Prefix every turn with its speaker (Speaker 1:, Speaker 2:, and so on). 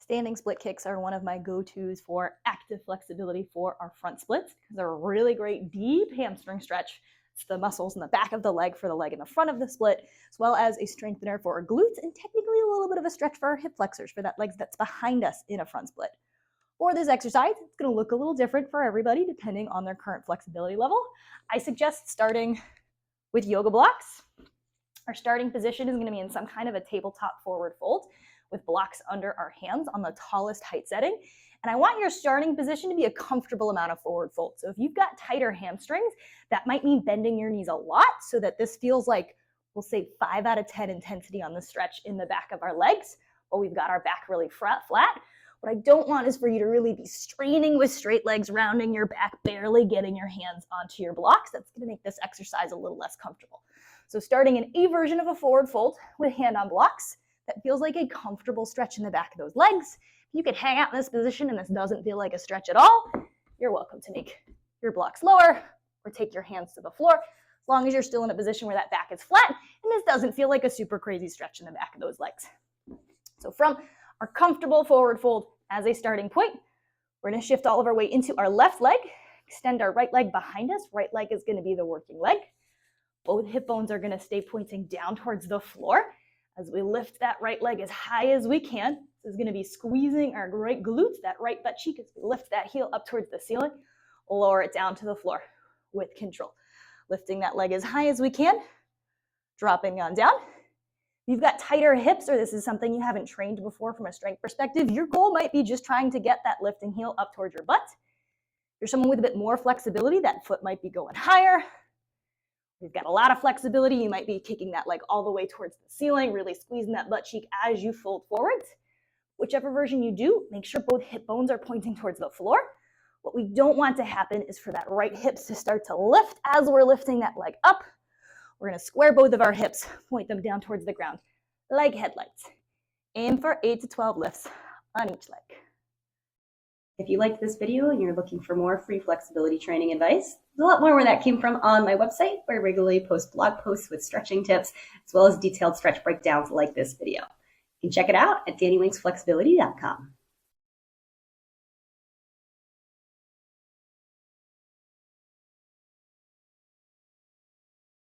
Speaker 1: Standing split kicks are one of my go-tos for active flexibility for our front splits because they're a really great deep hamstring stretch. It's the muscles in the back of the leg for the leg in the front of the split, as well as a strengthener for our glutes and technically a little bit of a stretch for our hip flexors for that leg that's behind us in a front split. For this exercise, it's going to look a little different for everybody depending on their current flexibility level. I suggest starting with yoga blocks. Our starting position is going to be in some kind of a tabletop forward fold with blocks under our hands on the tallest height setting. And I want your starting position to be a comfortable amount of forward fold. So if you've got tighter hamstrings, that might mean bending your knees a lot so that this feels like, we'll say 5 out of 10 intensity on the stretch in the back of our legs, but we've got our back really flat. What I don't want is for you to really be straining with straight legs, rounding your back, barely getting your hands onto your blocks. That's going to make this exercise a little less comfortable. So starting in a version of a forward fold with hand on blocks, that feels like a comfortable stretch in the back of those legs. If you could hang out in this position and this doesn't feel like a stretch at all, you're welcome to make your blocks lower or take your hands to the floor, as long as you're still in a position where that back is flat and this doesn't feel like a super crazy stretch in the back of those legs. So from our comfortable forward fold as a starting point, we're going to shift all of our weight into our left leg, extend our right leg behind us. Right leg is going to be the working leg. Both hip bones are going to stay pointing down towards the floor. As we lift that right leg as high as we can, this is going to be squeezing our right glutes, that right butt cheek, as we lift that heel up towards the ceiling, lower it down to the floor with control. Lifting that leg as high as we can, dropping on down. If you've got tighter hips or this is something you haven't trained before from a strength perspective, your goal might be just trying to get that lifting heel up towards your butt. If you're someone with a bit more flexibility, that foot might be going higher. You've got a lot of flexibility. You might be kicking that leg all the way towards the ceiling, really squeezing that butt cheek as you fold forwards. Whichever version you do, make sure both hip bones are pointing towards the floor. What we don't want to happen is for that right hips to start to lift as we're lifting that leg up. We're going to square both of our hips, point them down towards the ground, like headlights. Aim for 8 to 12 lifts on each leg.
Speaker 2: If you liked this video and you're looking for more free flexibility training advice, there's a lot more where that came from on my website, where I regularly post blog posts with stretching tips, as well as detailed stretch breakdowns like this video. You can check it out at DannyWinksFlexibility.com.